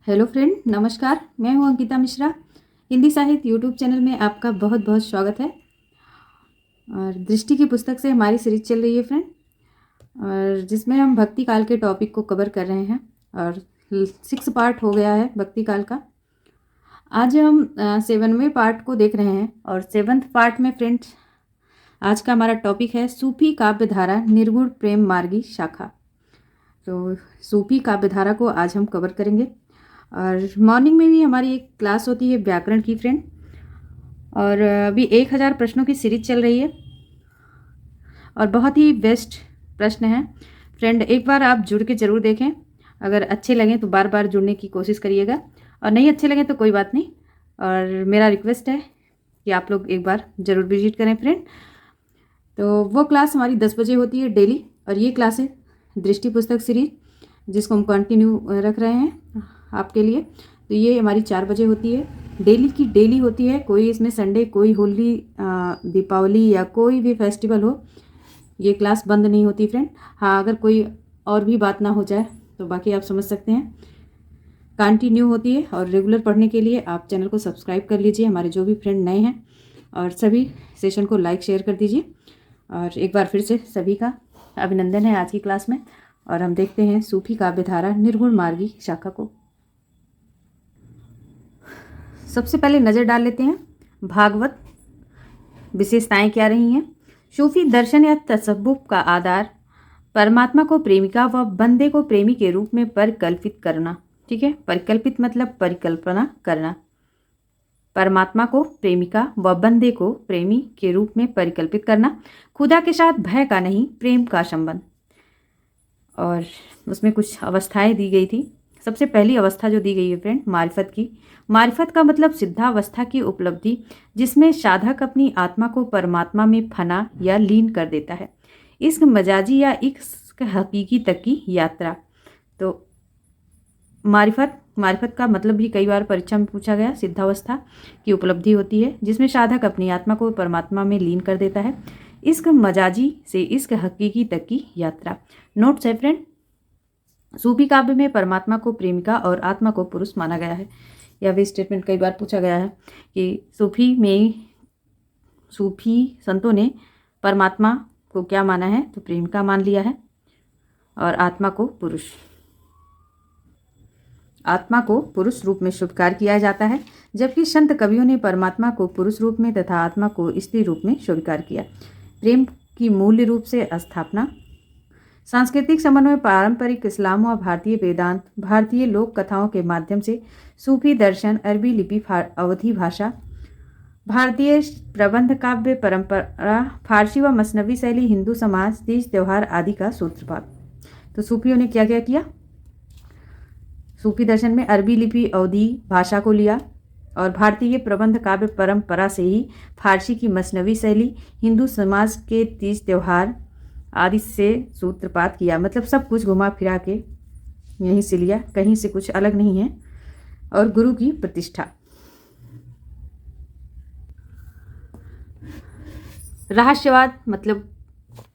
Hello friend, नमस्कार। मैं हूं अंकिता मिश्रा। हिंदी साहित्य यूट्यूब चैनल में आपका बहुत बहुत स्वागत है। और दृष्टि की पुस्तक से हमारी सीरीज चल रही है फ्रेंड, और जिसमें हम भक्ति काल के टॉपिक को कवर कर रहे हैं। और 6 पार्ट हो गया है भक्ति काल का। आज हम 7वें पार्ट को देख रहे हैं। और 7th पार्ट में फ्रेंड्स, आज का हमारा टॉपिक है सूफी काव्य धारा निर्गुण प्रेम मार्गी शाखा। तो सूफी काव्य धारा को आज हम कवर करेंगे। और मॉर्निंग में भी हमारी एक क्लास होती है व्याकरण की फ्रेंड, और अभी 1000 प्रश्नों की सीरीज चल रही है और बहुत ही बेस्ट प्रश्न है फ्रेंड। एक बार आप जुड़ के ज़रूर देखें। अगर अच्छे लगें तो बार बार जुड़ने की कोशिश करिएगा, और नहीं अच्छे लगें तो कोई बात नहीं। और मेरा रिक्वेस्ट है कि आप लोग एक बार ज़रूर विजिट करें फ्रेंड। तो वो क्लास हमारी 10 बजे होती है डेली, और ये क्लास है दृष्टि पुस्तक सीरीज, जिसको हम कंटिन्यू रख रहे हैं आपके लिए। तो ये हमारी 4 बजे होती है, डेली की डेली होती है। कोई इसमें संडे, कोई होली, दीपावली या कोई भी फेस्टिवल हो, ये क्लास बंद नहीं होती फ्रेंड। हाँ, अगर कोई और भी बात ना हो जाए तो बाकी आप समझ सकते हैं, कंटिन्यू होती है। और रेगुलर पढ़ने के लिए आप चैनल को सब्सक्राइब कर लीजिए, हमारे जो भी फ्रेंड नए हैं, और सभी सेशन को लाइक शेयर कर दीजिए। और एक बार फिर से सभी का अभिनंदन है आज की क्लास में। और हम देखते हैं सूफी काव्य धारा निर्गुण मार्गी शाखा को। सबसे पहले नज़र डाल लेते हैं भागवत विशेषताएं क्या रही हैं। सूफी दर्शन या तसव्वुफ का आधार परमात्मा को प्रेमिका व बंदे को प्रेमी के रूप में परिकल्पित करना। ठीक है, परिकल्पित मतलब परिकल्पना करना। परमात्मा को प्रेमिका व बंदे को प्रेमी के रूप में परिकल्पित करना। खुदा के साथ भय का नहीं, प्रेम का संबंध। और उसमें कुछ अवस्थाएं दी गई थी। सबसे पहली अवस्था जो दी गई है फ्रेंड, मारिफत की। मारिफत का मतलब सिद्धावस्था की उपलब्धि, जिसमें साधक अपनी आत्मा को परमात्मा में फना या लीन कर देता है। इश्क मजाजी या इश्क हकीकी तक की यात्रा। तो मारिफत का मतलब भी कई बार परीक्षा में पूछा गया। सिद्धावस्था की उपलब्धि होती है जिसमें साधक अपनी आत्मा को परमात्मा में लीन कर देता है। इश्क मजाजी से इश्क हकीकी तक की यात्रा। नोट्स है फ्रेंड, सूफी काव्य में परमात्मा को प्रेमिका और आत्मा को पुरुष माना गया है। यह भी स्टेटमेंट कई बार पूछा गया है कि सूफी संतों ने परमात्मा को क्या माना है, तो प्रेमिका मान लिया है, और आत्मा को पुरुष रूप में स्वीकार किया जाता है। जबकि संत कवियों ने परमात्मा को पुरुष रूप में तथा आत्मा को स्त्री रूप में स्वीकार किया। प्रेम की मूल्य रूप से स्थापना। सांस्कृतिक समन्वय। पारंपरिक इस्लाम व भारतीय वेदांत, भारतीय लोक कथाओं के माध्यम से सूफी दर्शन, अरबी लिपि, अवधी भाषा, भारतीय प्रबंध काव्य परंपरा, फारसी व मसनवी शैली, हिंदू समाज, तीज त्योहार आदि का सूत्रपात। तो सूफियों ने क्या क्या किया? सूफी दर्शन में अरबी लिपि, अवधी भाषा को लिया, और भारतीय प्रबंध काव्य परंपरा से ही फारसी की मसनवी शैली, हिंदू समाज के तीज त्योहार आदि से सूत्रपात किया। मतलब सब कुछ घुमा फिरा के यहीं से लिया, कहीं से कुछ अलग नहीं है। और गुरु की प्रतिष्ठा। रहस्यवाद मतलब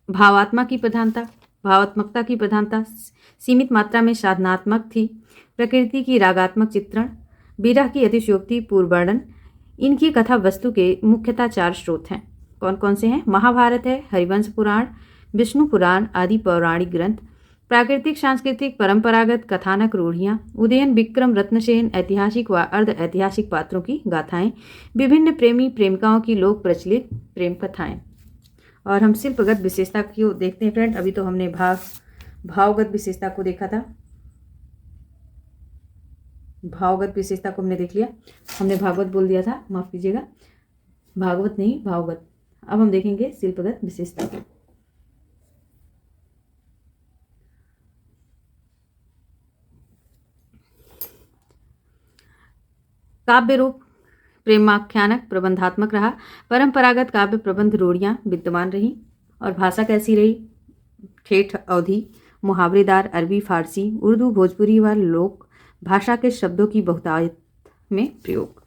भावात्मकता की प्रधानता सीमित मात्रा में साधनात्मक थी। प्रकृति की रागात्मक चित्रण, विरह की अतिशयोक्ति, पूर्व वर्णन। इनकी कथा वस्तु के मुख्यतः 4 स्रोत हैं। कौन कौन से हैं? महाभारत है, हरिवंश पुराण, विष्णु पुराण आदि पौराणिक ग्रंथ, प्राकृतिक सांस्कृतिक परंपरागत कथानक रूढ़ियाँ, उदयन विक्रम रत्नसेन, ऐतिहासिक व अर्ध ऐतिहासिक पात्रों की गाथाएं, विभिन्न प्रेमी प्रेमिकाओं की लोक प्रचलित प्रेम कथाएं। और हम शिल्पगत विशेषता को देखते हैं फ्रेंड। अभी तो हमने भावगत विशेषता को देखा था। भावगत विशेषता को हमने देख लिया। हमने भागवत बोल दिया था, माफ कीजिएगा, भागवत नहीं भावगत। अब हम देखेंगे शिल्पगत विशेषता को। काव्य रूप प्रेमाख्यानक प्रबंधात्मक रहा। परंपरागत काव्य प्रबंध रूढ़ियाँ विद्यमान रही। और भाषा कैसी रही? ठेठ, अवधी, मुहावरेदार, अरबी, फारसी, उर्दू, भोजपुरी व लोक भाषा के शब्दों की बहुतायत में प्रयोग।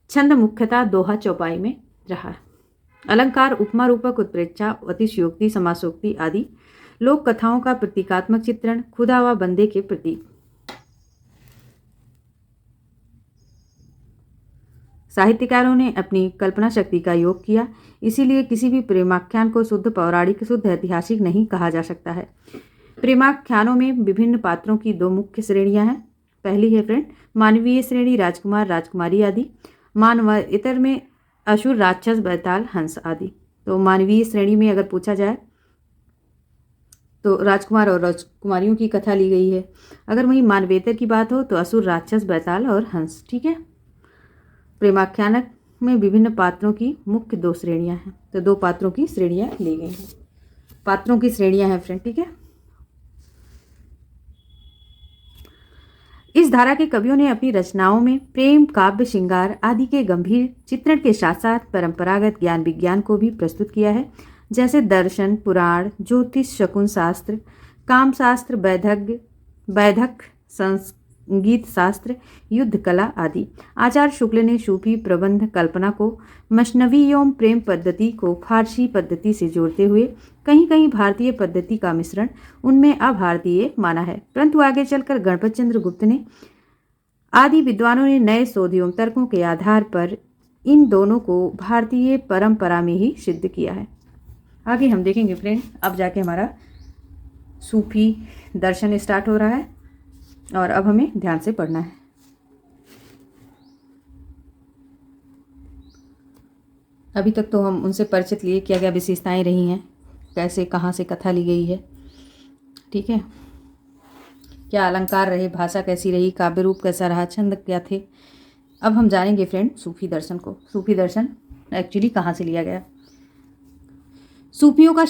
छंद मुख्यतः दोहा चौपाई में रहा। अलंकार, उपमा, रूपक, उत्प्रेक्षा, अतिशयोक्ति, समासोक्ति आदि। लोक कथाओं का प्रतीकात्मक चित्रण, खुदा व बंदे के प्रतीक। साहित्यकारों ने अपनी कल्पना शक्ति का योग किया, इसीलिए किसी भी प्रेमाख्यान को शुद्ध पौराणिक शुद्ध ऐतिहासिक नहीं कहा जा सकता है। प्रेमाख्यानों में विभिन्न पात्रों की दो मुख्य श्रेणियां हैं। पहली है फ्रेंड मानवीय श्रेणी, राजकुमार राजकुमारी आदि। मानवेतर में असुर राक्षस बैताल हंस आदि। तो मानवीय श्रेणी में अगर पूछा जाए तो राजकुमार और राजकुमारियों की कथा ली गई है। अगर वहीं मानवेतर की बात हो तो असुर राक्षस बैताल और हंस। ठीक है। प्रेमाख्यानक में विभिन्न पात्रों की मुख्य दो श्रेणियां हैं, तो दो पात्रों की श्रेणियां ली गई हैं। पात्रों की श्रेणियां हैं फ्रेंड। ठीक है। इस धारा के कवियों ने अपनी रचनाओं में प्रेम, काव्य, श्रृंगार आदि के गंभीर चित्रण के साथ साथ परंपरागत ज्ञान विज्ञान को भी प्रस्तुत किया है, जैसे दर्शन, पुराण, ज्योतिष, शकुन शास्त्र, काम शास्त्र, वैधक, संगीत शास्त्र, युद्ध कला आदि। आचार्य शुक्ल ने सूफी प्रबंध कल्पना को मसनवी एवं प्रेम पद्धति को फारसी पद्धति से जोड़ते हुए कहीं कहीं भारतीय पद्धति का मिश्रण उनमें अभारतीय माना है, परंतु आगे चलकर गणपत चंद्र गुप्त ने आदि विद्वानों ने नए शोध एवं तर्कों के आधार पर इन दोनों को भारतीय परंपरा में ही सिद्ध किया है। आगे हम देखेंगे फ्रेंड, अब जाके हमारा सूफी दर्शन स्टार्ट हो रहा है और अब हमें ध्यान से पढ़ना है। अभी तक तो हम उनसे परिचित लिए, क्या क्या विशेषताएं रही हैं, कैसे कहाँ से कथा ली गई है। ठीक है। क्या अलंकार रहे, भाषा कैसी रही, काव्य रूप कैसा रहा, छंद क्या थे। अब हम जानेंगे फ्रेंड सूफी दर्शन को। सूफी दर्शन एक्चुअली कहाँ से लिया गया। सूफियों का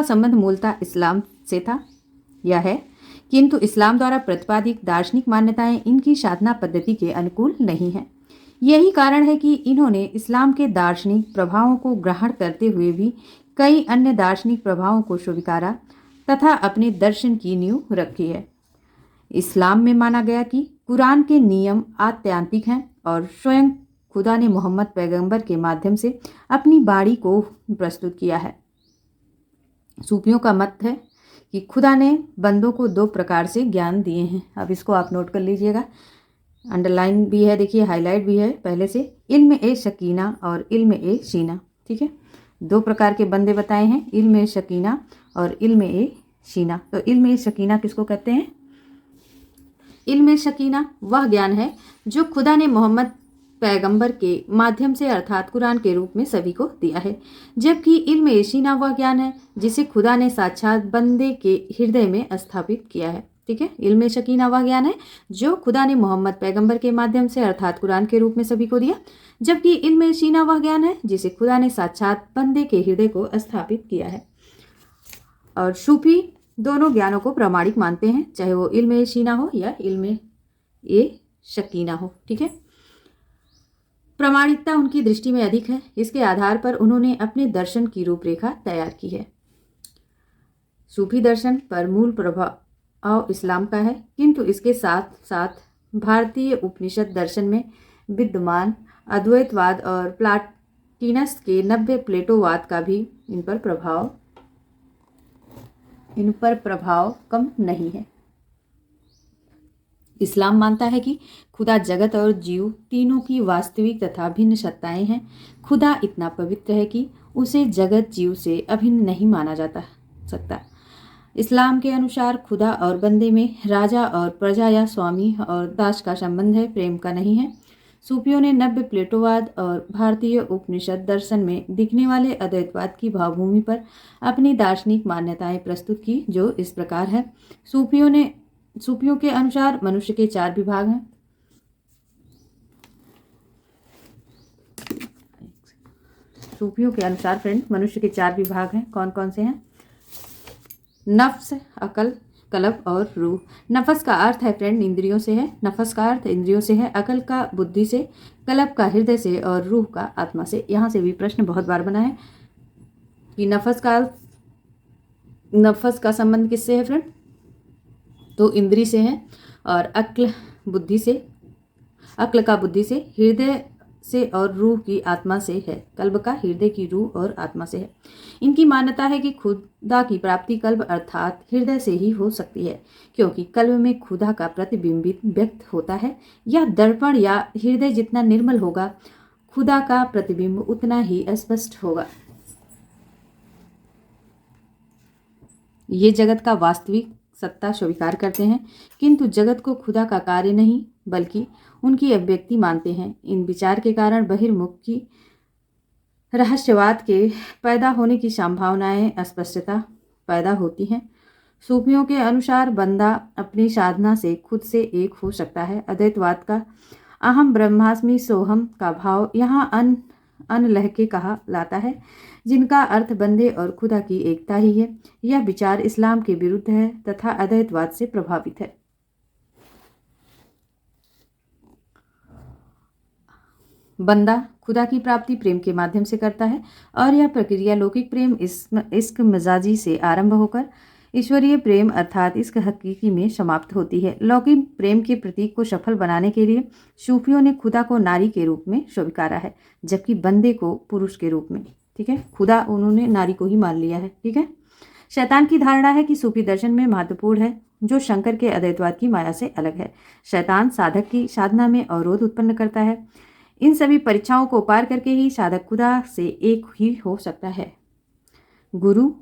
संबंध मूलतः इस्लाम से था या है, किंतु इस्लाम द्वारा प्रतिपादित दार्शनिक मान्यताएं इनकी साधना पद्धति के अनुकूल नहीं हैं। यही कारण है कि इन्होंने इस्लाम के दार्शनिक प्रभावों को ग्रहण करते हुए भी कई अन्य दार्शनिक प्रभावों को स्वीकारा तथा अपने दर्शन की नींव रखी है। इस्लाम में माना गया कि कुरान के नियम आत्यांतिक हैं और स्वयं खुदा ने मोहम्मद पैगंबर के माध्यम से अपनी बाणी को प्रस्तुत किया है। सूफियों का मत है कि खुदा ने बंदों को दो प्रकार से ज्ञान दिए हैं। अब इसको आप नोट कर लीजिएगा, अंडरलाइन भी है, देखिए हाईलाइट भी है पहले से। इल्म ए शकीना और इल्म ए शीना। ठीक है। दो प्रकार के बंदे बताए हैं, इल्म ए शकीना और इल्म ए शीना। तो इल्म ए शकीना किसको कहते हैं। इल्म ए शकीना वह ज्ञान है जो खुदा ने मोहम्मद पैगंबर के माध्यम से अर्थात कुरान के रूप में सभी को दिया है, जबकि इल्म ए शीना वह ज्ञान है जिसे खुदा ने साक्षात बंदे के हृदय में स्थापित किया है। ठीक है। इल्म ए शकीना वह ज्ञान है जो खुदा ने मोहम्मद पैगंबर के माध्यम से अर्थात कुरान के रूप में सभी को दिया, जबकि इल्म ए शीना वह ज्ञान है जिसे खुदा ने साक्षात बंदे के हृदय को स्थापित किया है। और सूफी दोनों ज्ञानों को प्रामाणिक मानते हैं, चाहे वो इल्म ए शीना हो या इल्म ए शकीना हो। ठीक है। प्रामाणिकता उनकी दृष्टि में अधिक है, इसके आधार पर उन्होंने अपने दर्शन की रूपरेखा तैयार की है। सूफी दर्शन पर मूल प्रभाव इस्लाम का है, किंतु इसके साथ साथ भारतीय उपनिषद दर्शन में विद्यमान अद्वैतवाद और प्लाटिनस के नव्य प्लेटोवाद का भी इन पर प्रभाव कम नहीं है। इस्लाम मानता है कि खुदा, जगत और जीव तीनों की वास्तविक तथा भिन्न सत्ताएं हैं। खुदा इतना पवित्र है कि उसे जगत जीव से अभिन्न नहीं माना जाता सकता। इस्लाम के अनुसार खुदा और बंदे में राजा और प्रजा या स्वामी और दास का संबंध है, प्रेम का नहीं है। सूफियों ने नव्य प्लेटोवाद और भारतीय उपनिषद दर्शन में दिखने वाले अद्वैतवाद की भावभूमि पर अपनी दार्शनिक मान्यताएं प्रस्तुत की, जो इस प्रकार है। सूफियों के अनुसार मनुष्य के चार विभाग हैं। सूफियों के अनुसार फ्रेंड मनुष्य के चार विभाग हैं। कौन कौन से हैं। नफ्स, अकल, कल्ब और रूह। नफस का अर्थ है फ्रेंड इंद्रियों से है। नफस का अर्थ इंद्रियों से है, अकल का बुद्धि से, कल्ब का हृदय से और रूह का आत्मा से। यहाँ से भी प्रश्न बहुत बार बना है कि नफस का संबंध किससे है फ्रेंड, तो इंद्री से है, और अक्ल का बुद्धि से, हृदय से और रूह की आत्मा से है। कल्ब का हृदय की रूह और आत्मा से है। इनकी मान्यता है कि खुदा की प्राप्ति कल्ब अर्थात हृदय से ही हो सकती है, क्योंकि कल्ब में खुदा का प्रतिबिंबित व्यक्त होता है। यह दर्पण या हृदय जितना निर्मल होगा, खुदा का प्रतिबिंब उतना ही स्पष्ट होगा। ये जगत का वास्तविक सत्ता स्वीकार करते हैं, किंतु जगत को खुदा का कार्य नहीं बल्कि उनकी अभिव्यक्ति मानते हैं। इन विचार के कारण बहिर्मुख की रहस्यवाद के पैदा होने की संभावनाएं स्पष्टता पैदा होती हैं। सूफियों के अनुसार बंदा अपनी साधना से खुद से एक हो सकता है। अद्वैतवाद का अहम ब्रह्मास्मि सोहम का भाव यहाँ अन लहके कहा लाता है, जिनका अर्थ बंदे और खुदा की एकता ही है। यह विचार इस्लाम के विरुद्ध है तथा अद्वैतवाद से प्रभावित है। बंदा खुदा की प्राप्ति प्रेम के माध्यम से करता है और यह प्रक्रिया लौकिक प्रेम इश्क मिजाजी से आरंभ होकर ईश्वरीय प्रेम अर्थात इश्क हकीकी में समाप्त होती है। लौकिक प्रेम के प्रतीक को सफल बनाने के लिए सूफियों ने खुदा को नारी के रूप में स्वीकारा है, जबकि बंदे को पुरुष के रूप में। ठीक है, खुदा उन्होंने नारी को ही मान लिया है। ठीक है, शैतान की धारणा है कि सूफी दर्शन में महत्वपूर्ण है, जो शंकर के अद्वैतवाद की माया से अलग है। शैतान साधक की साधना में अवरोध उत्पन्न करता है। इन सभी परीक्षाओं को पार करके ही साधक खुदा से एक ही हो सकता है। गुरु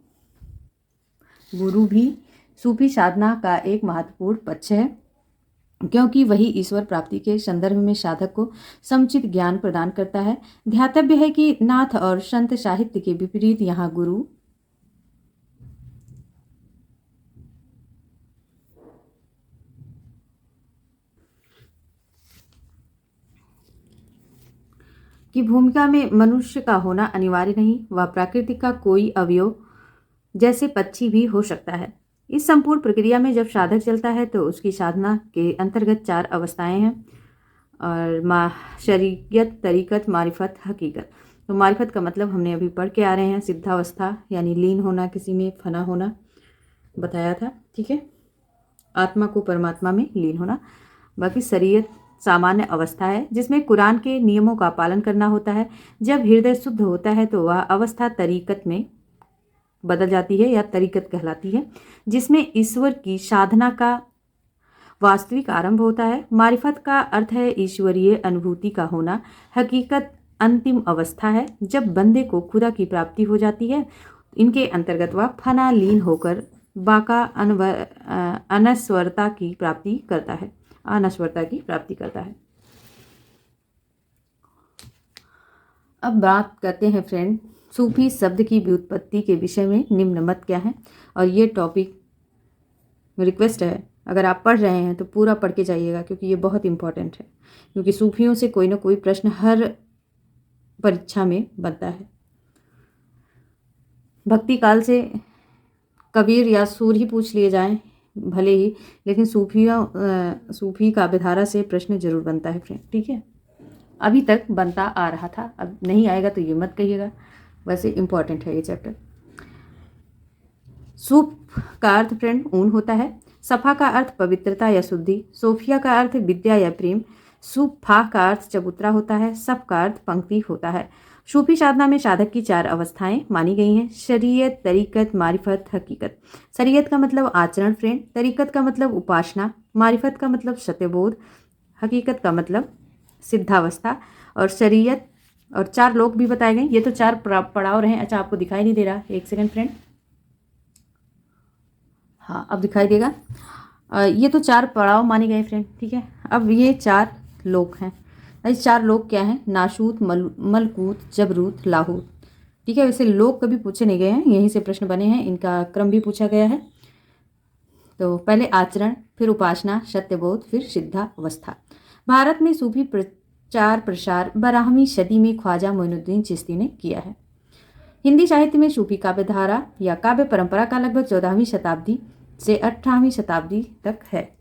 भी सूफी साधना का एक महत्वपूर्ण पक्ष है, क्योंकि वही ईश्वर प्राप्ति के संदर्भ में साधक को समुचित ज्ञान प्रदान करता है। ध्यातव्य है कि नाथ और संत साहित्य के विपरीत यहाँ गुरु की भूमिका में मनुष्य का होना अनिवार्य नहीं, वह प्रकृति का कोई अवयव जैसे पक्षी भी हो सकता है। इस संपूर्ण प्रक्रिया में जब साधक चलता है तो उसकी साधना के अंतर्गत 4 अवस्थाएं हैं, और शरीयत, तरीकत, मारिफत, हकीकत। तो मारिफत का मतलब हमने अभी पढ़ के आ रहे हैं, सिद्धावस्था यानी लीन होना, किसी में फना होना बताया था। ठीक है, आत्मा को परमात्मा में लीन होना। बाकी शरीयत सामान्य अवस्था है, जिसमें कुरान के नियमों का पालन करना होता है। जब हृदय शुद्ध होता है तो वह अवस्था तरीकत में बदल जाती है या तरीकत कहलाती है, जिसमें ईश्वर की साधना का वास्तविक आरंभ होता है। मारिफत का अर्थ है ईश्वरीय अनुभूति का होना। हकीकत अंतिम अवस्था है, जब बंदे को खुदा की प्राप्ति हो जाती है। इनके अंतर्गत वह फना लीन होकर बाका अनस्वरता की प्राप्ति करता है। अब बात करते हैं फ्रेंड सूफी शब्द की व्युत्पत्ति के विषय में निम्न मत क्या है। और ये टॉपिक रिक्वेस्ट है, अगर आप पढ़ रहे हैं तो पूरा पढ़ के जाइएगा, क्योंकि ये बहुत इंपॉर्टेंट है, क्योंकि सूफियों से कोई ना कोई प्रश्न हर परीक्षा में बनता है। भक्ति काल से कबीर या सूर ही पूछ लिए जाएं भले ही, लेकिन सूफी काव्यधारा से प्रश्न जरूर बनता है फ्रेंड। ठीक है, अभी तक बनता आ रहा था, अब नहीं आएगा तो ये मत कहिएगा, वैसे इंपॉर्टेंट है ये चैप्टर। सूफ का अर्थ फ्रेंड ऊन होता है। सफा का अर्थ पवित्रता या शुद्धि। सोफिया का अर्थ विद्या या प्रेम। सूफा का अर्थ चबूतरा होता है। सफ का अर्थ पंक्ति होता है। सूफी साधना में साधक की 4 अवस्थाएं मानी गई हैं, शरीयत, तरीकत, मारिफत, हकीकत। शरीयत का मतलब आचरण फ्रेंड, तरीकत का मतलब उपासना, मारिफत का मतलब सत्यबोध, हकीकत का मतलब सिद्धावस्था और शरीयत। और 4 लोक भी बताए गए। ये तो 4 पड़ाव रहे। अच्छा, आपको दिखाई नहीं दे रहा, एक सेकंड फ्रेंड, हाँ अब दिखाई देगा। ये तो 4 पड़ाव माने गए फ्रेंड। ठीक है, अब ये 4 लोक हैं। इस 4 लोक क्या हैं? नासूत, मलकूत, जबरूत, लाहूत। ठीक है, वैसे लोक कभी पूछे नहीं गए हैं, यहीं से प्रश्न बने हैं, इनका क्रम भी पूछा गया है। तो पहले आचरण, फिर उपासना, सत्यबोध, फिर सिद्धावस्था। भारत में सूफी प्रचार प्रसार 12वीं सदी में ख्वाजा मोइनुद्दीन चिश्ती ने किया है। हिंदी साहित्य में सूफी काव्यधारा या काव्य परंपरा का लगभग 14वीं शताब्दी से 18वीं शताब्दी तक है।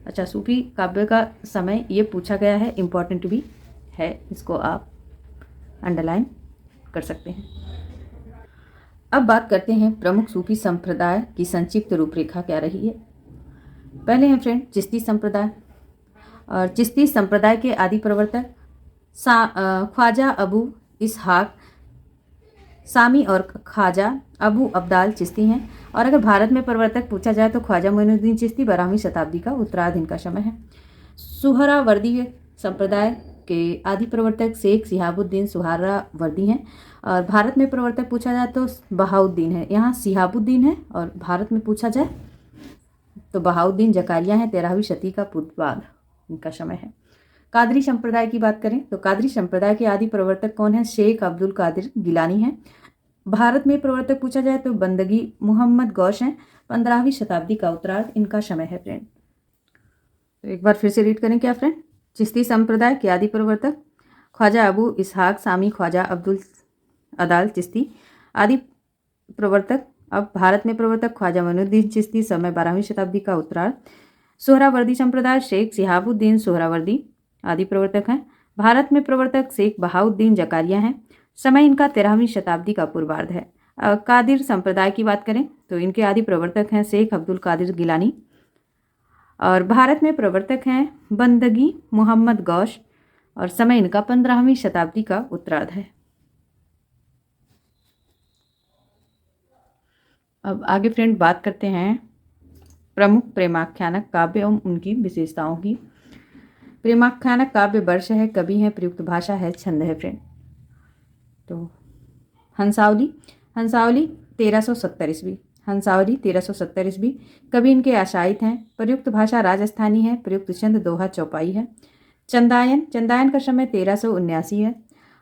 अच्छा, सूफी काव्य का समय ये पूछा गया है, इम्पॉर्टेंट भी है, इसको आप अंडरलाइन कर सकते हैं। अब बात करते हैं प्रमुख सूफी संप्रदाय की संक्षिप्त रूपरेखा क्या रही है। पहले हैं फ्रेंड चिश्ती संप्रदाय। और चिश्ती संप्रदाय के आदि प्रवर्तक ख्वाजा अबू इसहाक सामी और ख्वाजा अबू अब्दाल चिश्ती हैं। और अगर भारत में प्रवर्तक पूछा जाए तो ख्वाजा मोइनुद्दीन चिश्ती 12वीं शताब्दी का उत्तरार्ध इनका समय है। सुहरावर्दी संप्रदाय के आदि प्रवर्तक शेख सिहाबुद्दीन सुहरावर्दी हैं। और भारत में प्रवर्तक पूछा जाए तो बहाउद्दीन है। यहाँ सिहाबुद्दीन है और भारत में पूछा जाए तो बहाउद्दीन जकारिया हैं। 13वीं शती का पूर्वार्ध इनका समय है। कादरी संप्रदाय की बात करें तो कादरी संप्रदाय के आदि प्रवर्तक कौन है? शेख अब्दुल कादिर गिलानी हैं। भारत में प्रवर्तक पूछा जाए तो बंदगी मोहम्मद गौश हैं। 15वीं शताब्दी का उत्तरार्ध इनका समय है फ्रेंड। तो एक बार फिर से रीड करें क्या फ्रेंड? चिश्ती संप्रदाय के आदि प्रवर्तक ख्वाजा अबू इसहाक सामी ख्वाजा अब्दुल अदाल चिश्ती। आदि प्रवर्तक अब भारत में प्रवर्तक ख्वाजा मोइनुद्दीन चिश्ती, समय 12वीं शताब्दी का उत्तरार्ध। सोहरावर्दी संप्रदाय शेख सिहाबुद्दीन सोहरावर्दी आदि प्रवर्तक हैं। भारत में प्रवर्तक शेख बहाउद्दीन जकारिया हैं। समय इनका 13वीं शताब्दी का पूर्वार्ध है। कादिर संप्रदाय की बात करें तो इनके आदि प्रवर्तक हैं शेख अब्दुल कादिर गिलानी। और भारत में प्रवर्तक हैं बंदगी मोहम्मद गौश और समय इनका 15वीं शताब्दी का उत्तरार्ध है। अब आगे फ्रेंड बात करते हैं प्रमुख प्रेमाख्यानक काव्य एवं उनकी विशेषताओं की। प्रेमाख्यानक काव्य वर्ष है, कवि है, प्रयुक्त भाषा है, छंद है फ्रेंड। तो हंसावली 1370 ईस्वी, हंसावली 1370 ईस्वी। कवि इनके आशायित हैं। प्रयुक्त भाषा राजस्थानी है। प्रयुक्त छंद दोहा चौपाई है। चंदायन का समय 1379 है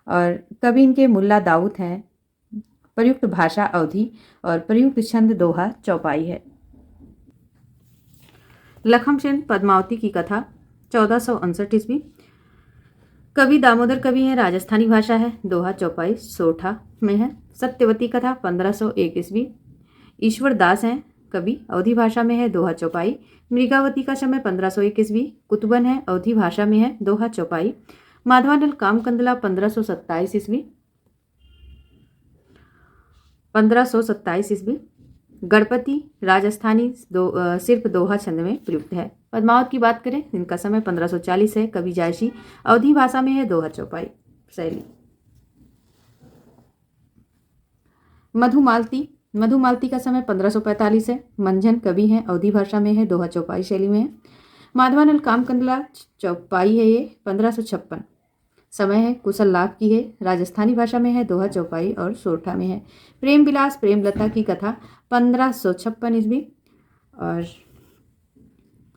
और कवि इनके मुल्ला दाऊद हैं। प्रयुक्त भाषा अवधी और प्रयुक्त छंद दोहा चौपाई है। लखम सेन पद्मावती की कथा 1459 ईस्वी। कवि दामोदर कवि हैं। राजस्थानी भाषा है। दोहा चौपाई सोरठा में है। सत्यवती कथा 1501 ईस्वी। ईश्वर दास हैं कवि, अवधी भाषा में है। दोहा चौपाई। मृगावती का समय 1501 ईस्वी। कुतुबन है, अवधी भाषा में है। दोहा चौपाई। माधवानल कामकंदला 1527 ईस्वी। 1527 ईस्वी। गणपति राजस्थानी सिर्फ दोहा छंद में प्रयुक्त है। पद्मावत की बात करें इनका समय 1540 है। कवि जायसी, अवधी भाषा में है। दोहा चौपाई शैली। मधुमालती का समय 1545 है। मंझन कवि हैं, अवधी भाषा में है। दोहा चौपाई शैली में है। माधवानल कामकंदला चौपाई है ये 1556। समय है कुशल लाभ की है। राजस्थानी भाषा में है। दोहा चौपाई और सोरठा में है। प्रेम विलास प्रेमलता की कथा 1556 ईस्वी और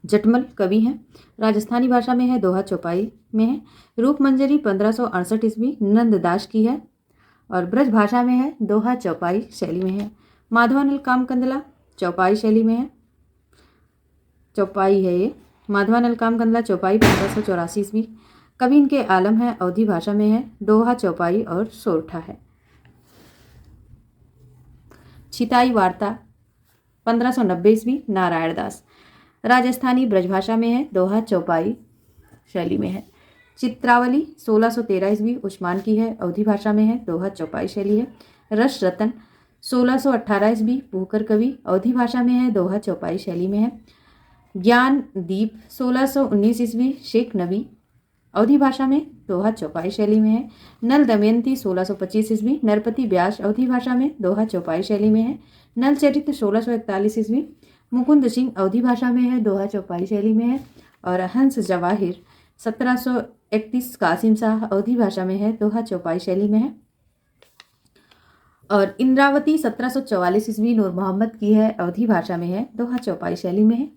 जटमल कवि हैं। राजस्थानी भाषा में है। दोहा चौपाई में है। रूप मंजरी 1568 ईस्वी नंददास की है और ब्रज भाषा में है। दोहा चौपाई शैली में है। माधवानल कामकंदला चौपाई शैली में है। चौपाई है ये। माधवानल कामकंदला चौपाई 1584 ईस्वी। कवि इनके आलम है, अवधी भाषा में है। दोहा चौपाई और सोरठा है। छिताई वार्ता 1590 ईस्वी नारायण दास। राजस्थानी ब्रजभाषा में है। दोहा चौपाई शैली में है। चित्रावली 1613 ईस्वी उस्मान की है। अवधी भाषा में है। दोहा चौपाई शैली है। रस रतन 1618 ईस्वी भूकर कवि, अवधी भाषा में है। दोहा चौपाई शैली में है। ज्ञान दीप 1619 ईस्वी शेख नबी, अवधी भाषा में। दोहा चौपाई शैली में है। नल दमयंती 1625 ईस्वी नरपति व्यास, अवधी भाषा में। दोहा चौपाई शैली में है। नल चरित्र 1641 ईस्वी मुकुंद सिंह, अवधी भाषा में है। दोहा चौपाई शैली में है। और हंस जवाहिर 1731 कासिम शाह, अवधी भाषा में है। दोहा चौपाई शैली में है। और इंद्रावती 1744 ईस्वी नूर मोहम्मद की है। अवधी भाषा में है। दोहा चौपाई शैली में है।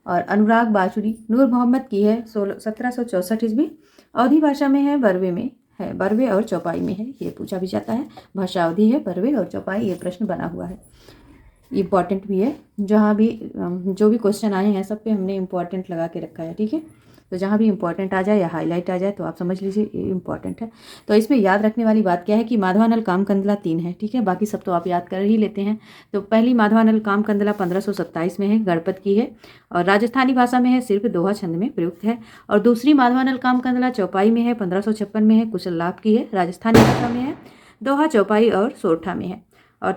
और अनुराग बाचुड़ी नूर मोहम्मद की है। 1764 ईस्वी, अवधी भाषा में है। बरवे में है। बरवे और चौपाई में है। ये पूछा भी जाता है। भाषा अवधी है, बरवे और चौपाई। ये प्रश्न बना हुआ है, इम्पॉर्टेंट भी है। जहाँ भी जो भी क्वेश्चन आए हैं सब पे हमने इम्पॉर्टेंट लगा के रखा है, ठीक है। तो जहाँ भी इम्पॉर्टेंट आ जाए या हाईलाइट आ जाए तो आप समझ लीजिए ये इम्पॉर्टेंट है। तो इसमें याद रखने वाली बात क्या है कि माधवानल कामकंदला 3 है, ठीक है। बाकी सब तो आप याद कर ही लेते हैं। तो पहली माधवानल कामकंदला 1527 में है, गणपत की है और राजस्थानी भाषा में है, सिर्फ दोहा छंद में प्रयुक्त है। और दूसरी माधवानल कामकंदला चौपाई में है, 1556 में है, कुशल लाभ की है, राजस्थानी भाषा में है, दोहा चौपाई और सोरठा में है। और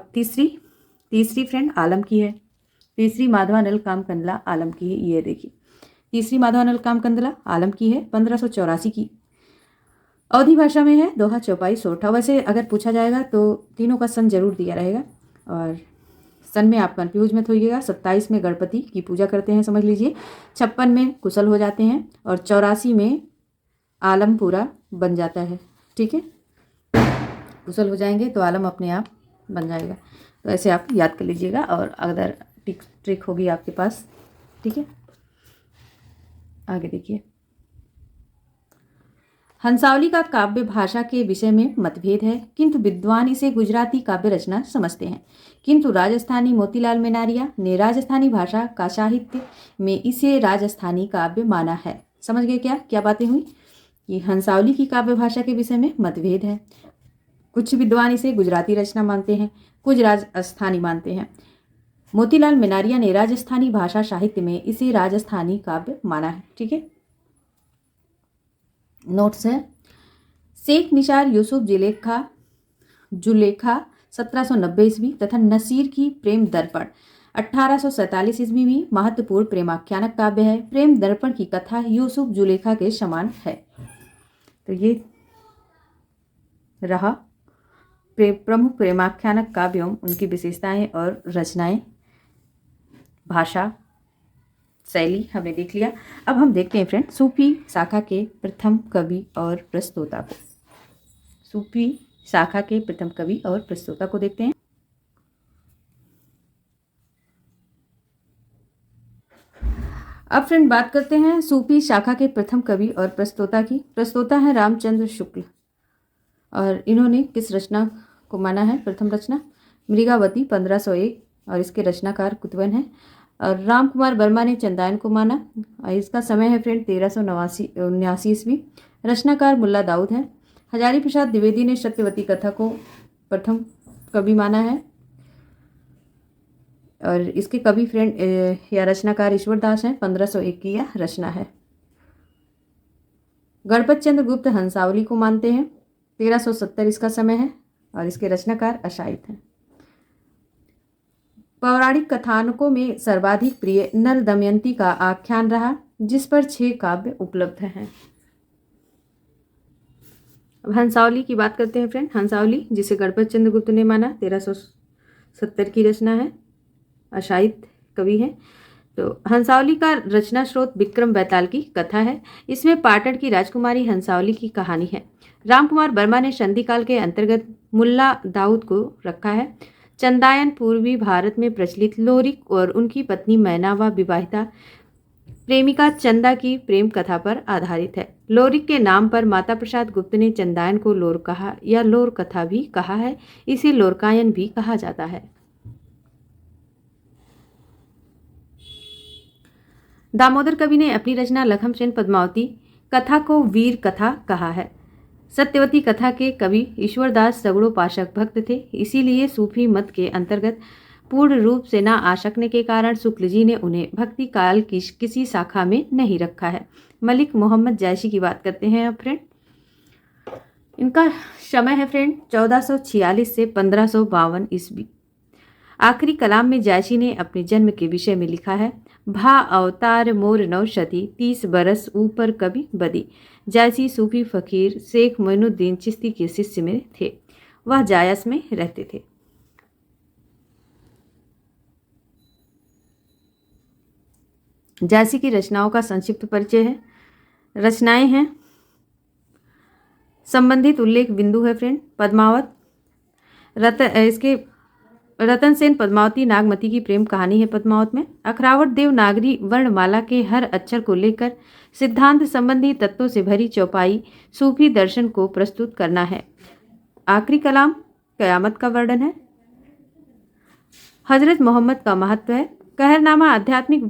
तीसरी फ्रेंड आलम की है। तीसरी माधवानल कामकंदला आलम की है। ये देखिए तीसरी माधवानल कामकंदला आलम की है, 1584 की। अवधी भाषा में है दोहा, चौपाई, सोरठा। वैसे अगर पूछा जाएगा तो तीनों का सन जरूर दिया रहेगा, और सन में आप कंफ्यूज मत होइएगा। 27 में गणपति की पूजा करते हैं, समझ लीजिए। 56 में कुशल हो जाते हैं, और 84 में आलम पूरा बन जाता है। ठीक है, कुशल हो जाएंगे तो आलम अपने आप बन जाएगा। तो ऐसे आप याद कर लीजिएगा, और अगर ट्रिक होगी आपके पास। ठीक है, आगे देखिए। हंसावली का काव्य भाषा के विषय में मतभेद है, किंतु विद्वान इसे गुजराती काव्य रचना समझते हैं। किंतु राजस्थानी मोतीलाल मेनारिया ने राजस्थानी भाषा का साहित्य में इसे राजस्थानी काव्य माना है। समझ गए क्या क्या बातें हुई? कि हंसावली की काव्य भाषा के विषय में मतभेद है। कुछ विद्वान इसे गुजराती रचना मानते हैं, कुछ राजस्थानी मानते हैं। मोतीलाल मेनारिया ने राजस्थानी भाषा साहित्य में इसे राजस्थानी काव्य माना है। ठीक है, नोट्स है। शेख निसार यूसुफ जुलेखा 1790 ईस्वी तथा नसीर की प्रेम दर्पण 1847 ईस्वी में महत्वपूर्ण प्रेमाख्यानक काव्य है। प्रेम दर्पण की कथा यूसुफ जुलेखा के समान है। तो ये रहा प्रमुख प्रेमाख्यानक काव्यों, उनकी विशेषताएं और रचनाएं, भाषा, शैली हमने देख लिया। अब हम देखते हैं फ्रेंड सूफी शाखा के प्रथम कवि और प्रस्तोता को। सूफी शाखा के प्रथम कवि और प्रस्तोता को देखते हैं। अब फ्रेंड बात करते हैं सूफी शाखा के प्रथम कवि और प्रस्तोता की। प्रस्तोता है रामचंद्र शुक्ल, और इन्होंने किस रचना को माना है? प्रथम रचना मृगावती 1501, और इसके रचनाकार कुतवन है। और राम कुमार वर्मा ने चंदायन को माना, और इसका समय है फ्रेंड 1379 ईस्वी। रचनाकार मुल्ला दाऊद है। हजारी प्रसाद द्विवेदी ने सत्यवती कथा को प्रथम कवि माना है, और इसके कवि फ्रेंड या रचनाकार ईश्वर दास हैं। 1501 की यह रचना है। गणपत चंद्र गुप्त हंसावली को मानते हैं। 1370 इसका समय है, और इसके रचनाकार अशायित हैं। पौराणिक कथानकों में सर्वाधिक प्रिय नल दमयंती का आख्यान रहा, जिस पर 6 काव्य उपलब्ध हैं। अब हंसावली की बात करते हैं फ्रेंड। हंसावली जिसे गणपत चंद्र गुप्त ने माना, 1370 की रचना है, अशायित कवि है। तो हंसावली का रचना स्रोत विक्रम बैताल की कथा है। इसमें पाटन की राजकुमारी हंसावली की कहानी है। रामकुमार वर्मा ने संधि काल के अंतर्गत मुल्ला दाऊद को रखा है। चंदायन पूर्वी भारत में प्रचलित लोरिक और उनकी पत्नी मैना व विवाहिता प्रेमिका चंदा की प्रेम कथा पर आधारित है। लोरिक के नाम पर माता प्रसाद गुप्त ने चंदायन को लोर कहा या लोर कथा भी कहा है। इसे लोरकायन भी कहा जाता है। दामोदर कवि ने अपनी रचना लखनसेन पद्मावती कथा को वीर कथा कहा है। सत्यवती कथा के कवि ईश्वरदास सगुणोपासक भक्त थे, इसीलिए सूफी मत के अंतर्गत पूर्ण रूप से न आ सकने के कारण शुक्ल जी ने उन्हें भक्ति काल की किसी शाखा में नहीं रखा है। मलिक मोहम्मद जैशी की बात करते हैं अब फ्रेंड। इनका समय है फ्रेंड 1446 से 1552 ईस्वी। आखिरी कलाम में जैशी ने अपने जन्म के विषय में लिखा है, भा अवतार मोर नौशती 30 बरस ऊपर कभी बदी। जैसी सूफी फकीर शेख मोइनुद्दीन चिश्ती के शिष्य में थे। वह जायस में रहते थे। जैसी की रचनाओं का संक्षिप्त परिचय है। रचनाएं हैं, संबंधित उल्लेख बिंदु है फ्रेंड। पद्मावत रतन सेन पद्मावती नागमती की प्रेम कहानी है। पद्मावत में अखरावट देवनागरी वर्णमाला के हर अक्षर को लेकर सिद्धांत संबंधी तत्वों से भरी चौपाई सूफी दर्शन को प्रस्तुत करना है। आखिरी कलाम कयामत का वर्णन है। हजरत मोहम्मद का महत्व है। कहरनामा आध्यात्मिक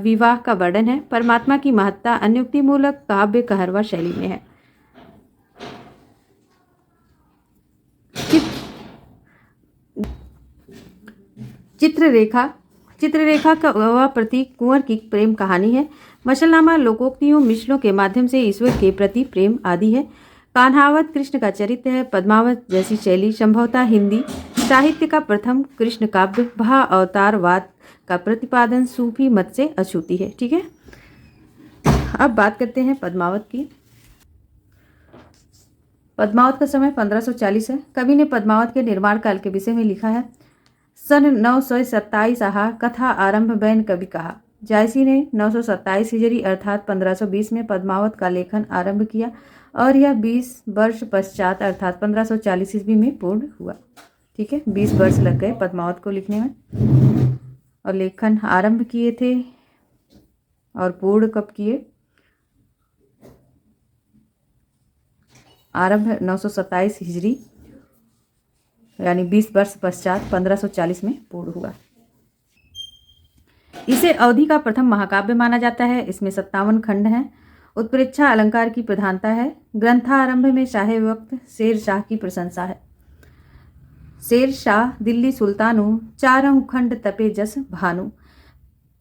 विवाह का वर्णन है। परमात्मा की महत्ता अन्युक्तिमूलक काव्य कहरवा शैली में है। चित्ररेखा का वह प्रतीक कुंवर की प्रेम कहानी है। मशलनामा लोकोक्तियों मिसलों के माध्यम से ईश्वर के प्रति प्रेम आदि है। कान्हावत कृष्ण का चरित्र है। पद्मावत जैसी शैली संभवतः हिंदी साहित्य का प्रथम कृष्ण काव्य। भा अवतारवाद का प्रतिपादन सूफी मत से अछूती है। ठीक है, अब बात करते हैं पद्मावत की। पद्मावत का समय 1540 है। कवि ने पद्मावत के निर्माण काल के विषय में लिखा है। सन 927 आहा कथा आरंभ बैन कवि कहा। जायसी ने 927 हिजरी अर्थात 1520 में पद्मावत का लेखन आरंभ किया और यह 20 वर्ष पश्चात अर्थात 1540 ईस्वी में पूर्ण हुआ। ठीक है, 20 वर्ष लग गए पद्मावत को लिखने में और लेखन आरंभ किए थे और पूर्ण कब किए? आरंभ 927 हिजरी यानी 20 वर्ष पश्चात 1540 में पूर्ण हुआ। इसे अवधि का प्रथम महाकाव्य माना जाता है। इसमें 57 खंड हैं। उत्प्रेक्षा अलंकार की प्रधानता है। ग्रंथारंभ में शाह वक्त शेर शाह की प्रशंसा है। शेर शाह दिल्ली सुल्तानु चारहु खंड तपे जस भानु।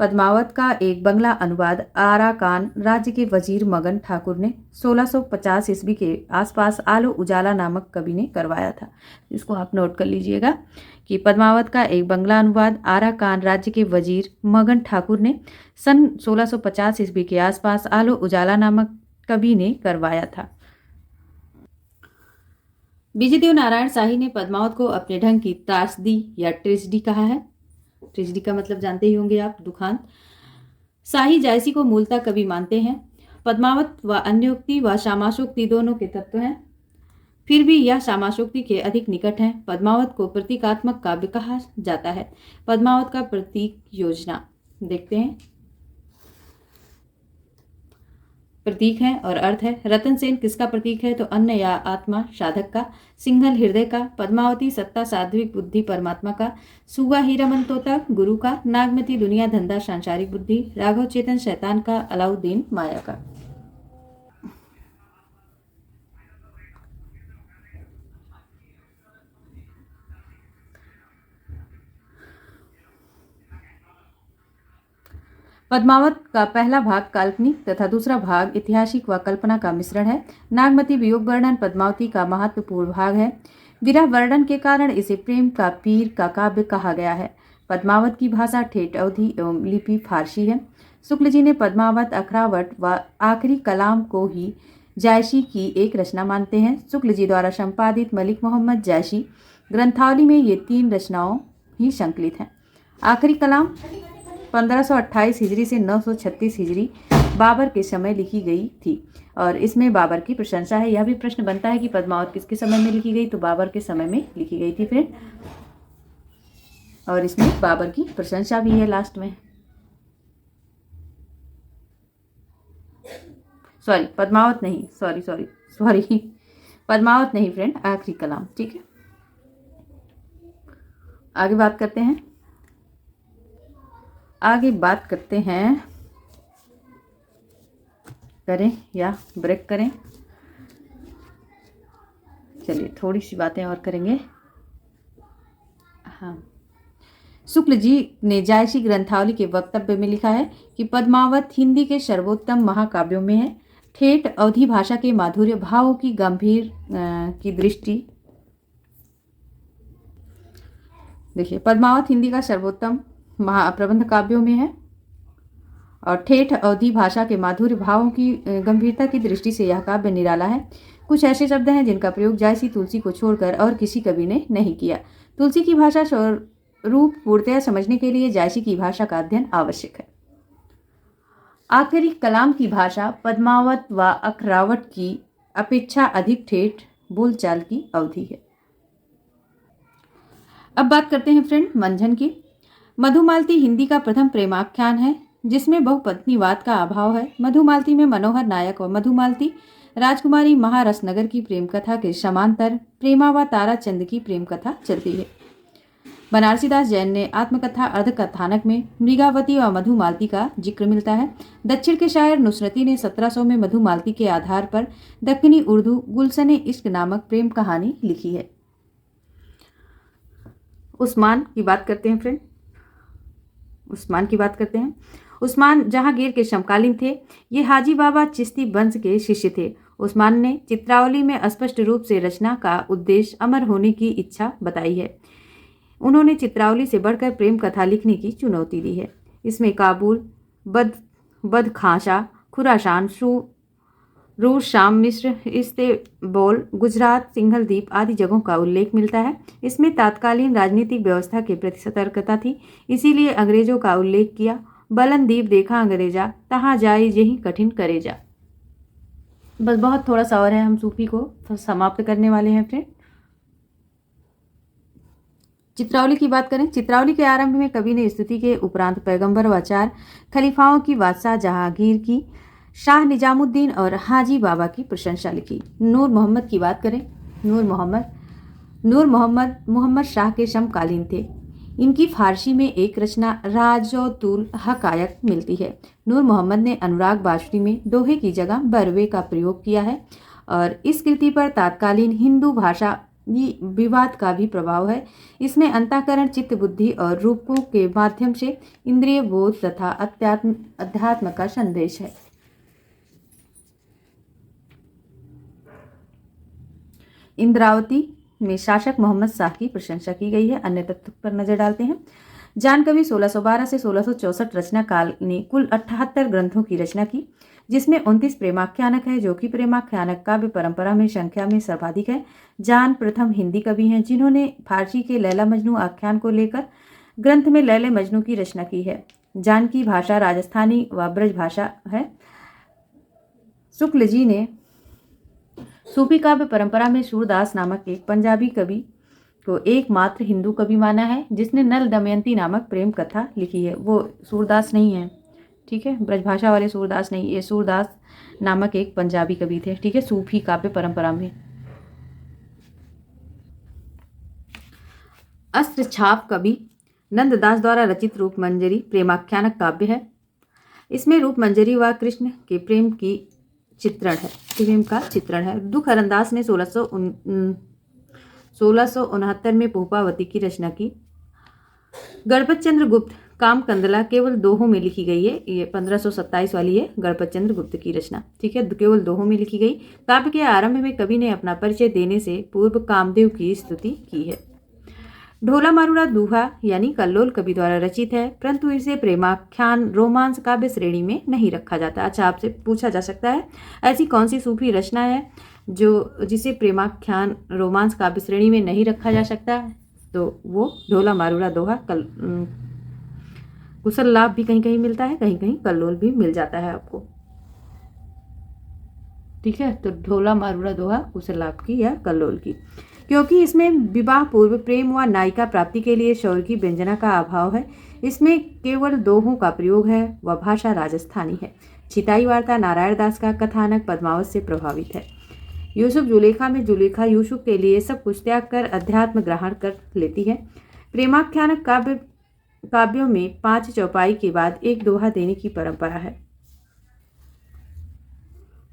पद्मावत का एक बंगला अनुवाद आराकान राज्य के वजीर मगन ठाकुर ने 1650 ईस्वी के आसपास आलो उजाला नामक कवि ने करवाया था। इसको आप नोट कर लीजिएगा कि पद्मावत का एक बंगला अनुवाद आराकान राज्य के वजीर मगन ठाकुर ने सन 1650 ईस्वी के आसपास आलो उजाला नामक कवि ने करवाया था। विजयदेव नारायण शाही ने पद्मावत को अपने ढंग की त्रासदी या ट्रेजिडी कहा है। ट्रेजिडी का मतलब जानते ही होंगे आप, दुखांत। शाही जायसी को मूलतः कवि मानते हैं। पद्मावत व अन्योक्ति व शामाशोक्ति दोनों के तत्व हैं, फिर भी यह शामाशोक्ति के अधिक निकट हैं। पद्मावत को प्रतीकात्मक काव्य कहा जाता है। पद्मावत का प्रतीक योजना देखते हैं। प्रतीक है और अर्थ है। रतन सेन किसका प्रतीक है? तो अन्न या आत्मा साधक का। सिंघल हृदय का। पद्मावती सत्ता सात्विक बुद्धि परमात्मा का। सुगा हीरामन तोता गुरु का। नागमती दुनिया धंधा सांसारिक बुद्धि। राघव चेतन शैतान का। अलाउद्दीन माया का। पद्मावत का पहला भाग काल्पनिक तथा दूसरा भाग ऐतिहासिक व कल्पना का मिश्रण है। नागमती वियोग वर्णन पद्मावती का महत्वपूर्ण भाग है। विरह वर्णन के कारण इसे प्रेम का पीर का काव्य कहा गया है। पद्मावत की भाषा ठेठ अवधी एवं लिपि फारसी है। शुक्ल जी ने पद्मावत, अखरावट व आखिरी कलाम को ही जायसी की एक रचना मानते हैं। शुक्ल जी द्वारा संपादित मलिक मोहम्मद जायसी ग्रंथावली में ये 3 रचनाओं ही संकलित हैं। आखिरी कलाम 1528 हिजरी से 936 हिजरी बाबर के समय लिखी गई थी और इसमें बाबर की प्रशंसा है। यह भी प्रश्न बनता है कि पद्मावत किसके समय में लिखी गई? तो बाबर के समय में लिखी गई थी फ्रेंड, और इसमें बाबर की प्रशंसा भी है लास्ट में। सॉरी, पद्मावत नहीं, सॉरी पद्मावत नहीं फ्रेंड, आखिरी कलाम। ठीक है, आगे बात करते हैं। करें या ब्रेक करें? चलिए थोड़ी सी बातें और करेंगे। हाँ, शुक्ल जी ने जायसी ग्रंथावली के वक्तव्य में लिखा है कि पद्मावत हिंदी के सर्वोत्तम महाकाव्यों में है। ठेठ अवधी भाषा के माधुर्य भावों की गंभीर की दृष्टि। देखिए, पद्मावत हिंदी का सर्वोत्तम महाप्रबंध काव्यों में है और ठेठ अवधी भाषा के माधुर्य भावों की गंभीरता की दृष्टि से यह काव्य निराला है। कुछ ऐसे शब्द हैं जिनका प्रयोग जायसी तुलसी को छोड़कर और किसी कवि ने नहीं किया। तुलसी की भाषा स्वरूप पूर्णतया समझने के लिए जायसी की भाषा का अध्ययन आवश्यक है। आखिरी कलाम की भाषा पद्मावत व अखरावट की अपेक्षा अधिक ठेठ बोलचाल की अवधि है। अब बात करते हैं फ्रेंड मंझन की। मधुमालती हिंदी का प्रथम प्रेमाख्यान है जिसमें बहुपत्नीवाद का अभाव है। मधुमालती में मनोहर नायक व मधुमालती राजकुमारी महारसनगर की प्रेम कथा के समांतर प्रेमा व ताराचंद की प्रेम कथा चलती है। बनारसीदास जैन ने आत्मकथा अर्धकथानक में मृगावती व मधुमालती का जिक्र मिलता है। दक्षिण के शायर नुसरती ने 1700 में मधुमालती के आधार पर दक्कनी उर्दू गुलशन इश्क नामक प्रेम कहानी लिखी है। उस्मान की बात करते हैं फ्रेंड, उस्मान जहांगीर के समकालीन थे। ये हाजी बाबा चिश्ती वंश के शिष्य थे। उस्मान ने चित्रावली में स्पष्ट रूप से रचना का उद्देश्य अमर होने की इच्छा बताई है। उन्होंने चित्रावली से बढ़कर प्रेम कथा लिखने की चुनौती दी है। इसमें काबुल, बदखाशा, खुरासान, रूस, शाम, मिस्र, इस्तांबुल, गुजरात, सिंघल द्वीप आदि जगहों का उल्लेख मिलता है। इसमें तात्कालीन राजनीतिक व्यवस्था के प्रति सतर्कता थी, इसीलिए अंग्रेजों का उल्लेख किया। बलन द्वीप देखा अंग्रेजा, तहाँ जाए यही कठिन करेजा। बस बहुत थोड़ा सा और है, हम सूफी को समाप्त करने वाले हैं फ्रेंड। चित्रावली की बात करें, चित्रावली के आरंभ में कवि ने स्तुति के उपरांत पैगंबर व 4 खलीफाओं की, बादशाह जहांगीर की, शाह निजामुद्दीन और हाजी बाबा की प्रशंसा लिखी। नूर मोहम्मद की बात करें, नूर मोहम्मद शाह के समकालीन थे। इनकी फारसी में एक रचना राजौतुल हकायक मिलती है। नूर मोहम्मद ने अनुराग बाशरी में दोहे की जगह बरवे का प्रयोग किया है और इस कृति पर तत्कालीन हिंदू भाषा विवाद का भी प्रभाव है। इसमें अंतःकरण, चित्त, बुद्धि और रूपों के माध्यम से इंद्रिय बोध तथा अध्यात्म का संदेश है। इंद्रावती में शासक मोहम्मद शाह की प्रशंसा की गई है। अन्य तथ्यों पर नजर डालते हैं। जान कवि 1612 से 1664 रचना काल ने कुल 78 ग्रंथों की रचना की, जिसमें 29 प्रेमाख्यानक है, जो कि प्रेमाख्यानक काव्य परंपरा में संख्या में सर्वाधिक है। जान प्रथम हिंदी कवि हैं जिन्होंने फारसी के लैला मजनू आख्यान को लेकर ग्रंथ में लैले मजनू की रचना की है। जान की भाषा राजस्थानी व ब्रज भाषा है। शुक्ल जी ने सूफी काव्य परंपरा में सूरदास नामक एक पंजाबी कवि को एकमात्र हिंदू कवि माना है जिसने नल दमयंती नामक प्रेम कथा लिखी है। वो सूरदास नहीं है, ठीक है, ब्रजभाषा वाले सूरदास नहीं, ये सूरदास नामक एक पंजाबी कवि थे, ठीक है, सूफी काव्य परंपरा में। अस्त्र छाप कवि नंददास द्वारा रचित रूपमंजरी प्रेमाख्यानक काव्य है। इसमें रूपमंजरी व कृष्ण के प्रेम का चित्रण है। दुख हरनदास ने 1669 में पोपावती की रचना की। गणपत चंद्र गुप्त काम कंदला केवल दोहों में लिखी गई है। ये 1527 वाली है गणपत चंद्र गुप्त की रचना, ठीक है, केवल दोहों में लिखी गई। काव्य के आरंभ में कवि ने अपना परिचय देने से पूर्व कामदेव की स्तुति की है। ढोला मारूड़ा दूहा यानी कल्लोल कवि द्वारा रचित है, परंतु इसे प्रेमाख्यान रोमांस काव्य श्रेणी में नहीं रखा जाता। अच्छा, आपसे पूछा जा सकता है ऐसी कौन सी सूफी रचना है जिसे प्रेमाख्यान रोमांस काव्य श्रेणी में नहीं रखा जा सकता, तो वो ढोला मारूड़ा दोहा। कुशल लाभ भी कहीं कहीं मिलता है, कहीं कहीं कल्लोल भी मिल जाता है आपको, ठीक है। तो ढोला मारूड़ा दोहा कुशल लाभ की या कल्लोल की, क्योंकि इसमें विवाह पूर्व प्रेम व नायिका प्राप्ति के लिए शौर्य की व्यंजना का अभाव है। इसमें केवल दोहों का प्रयोग है व भाषा राजस्थानी है। छिताई वार्ता नारायण दास का कथानक पद्मावत से प्रभावित है। यूसुफ जुलेखा में जुलेखा यूसुफ के लिए सब कुछ त्याग कर अध्यात्म ग्रहण कर लेती है। प्रेमाख्यानक काव्यों में 5 चौपाई के बाद एक दोहा देने की परंपरा है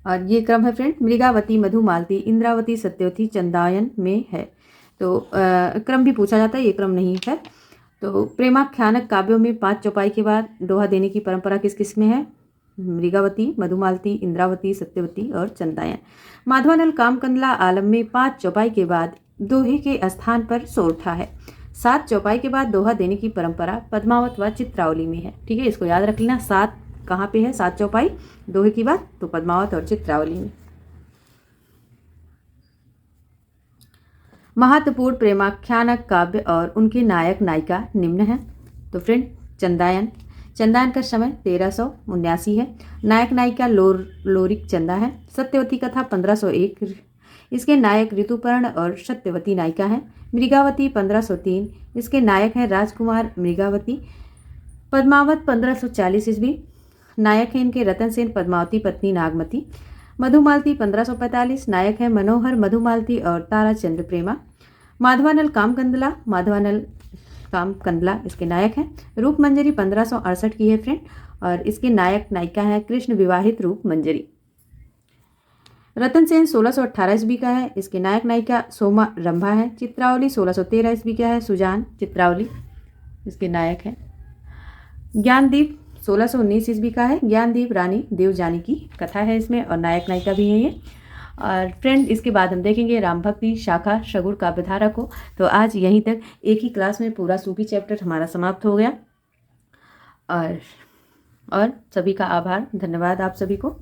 और ये क्रम है फ्रेंड, मृगावती, मधुमालती, इंद्रावती, सत्यवती, चंदायन में है। तो क्रम भी पूछा जाता है, ये क्रम नहीं है। तो प्रेमाख्यानक काव्यों में 5 चौपाई के बाद दोहा देने की परंपरा किस किस में है? मृगावती, मधुमालती, इंद्रावती, सत्यवती और चंदायन। माधवानल कामकंदला आलम में 5 चौपाई के बाद दोहे के स्थान पर सोरठा है। 7 चौपाई के बाद दोहा देने की परंपरा पद्मावत व चित्रावली में है, ठीक है, इसको याद रख लेना। 7 कहाँ पे है? 7 चौपाई दोहे की बात, तो पद्मावत और चित्रावली में। महत्वपूर्ण प्रेमाख्यानक काव्य और उनके नायक नायिका निम्न है। तो फ्रेंड, चंदायन का समय 1379 है। नायक नायिका लोरिक चंदा है। सत्यवती कथा 1501, इसके नायक ऋतुपर्ण और सत्यवती नायिका हैं। मृगावती 1503, इसके नायक हैं राजकुमार मृगावती। पद्मावत 1540 ईस्वी, नायक हैं इनके रतन सेन, पद्मावती पत्नी नागमती। मधुमालती 1545, नायक हैं मनोहर मधुमालती और ताराचंद्र प्रेमा। माधवानल कामकंदला इसके नायक हैं। रूपमंजरी 1568 की है फ्रेंड, और इसके नायक नायिका हैं कृष्ण विवाहित रूपमंजरी। रतन सेन 1618 ईस्वी का है, इसके नायक नायिका सोमा रंभा है। चित्रावली 1613 ईस्वी का है, सुजान चित्रावली इसके नायक हैं। ज्ञानदीप 1619 ईस्वी का है, ज्ञानदीप रानी देवजानी की कथा है इसमें, और नायक नायिका भी हैं ये। और फ्रेंड, इसके बाद हम देखेंगे राम भक्ति शाखा शगुर काव्यधारा को। तो आज यहीं तक एक ही क्लास में पूरा सूफी चैप्टर हमारा समाप्त हो गया, और सभी का आभार, धन्यवाद आप सभी को।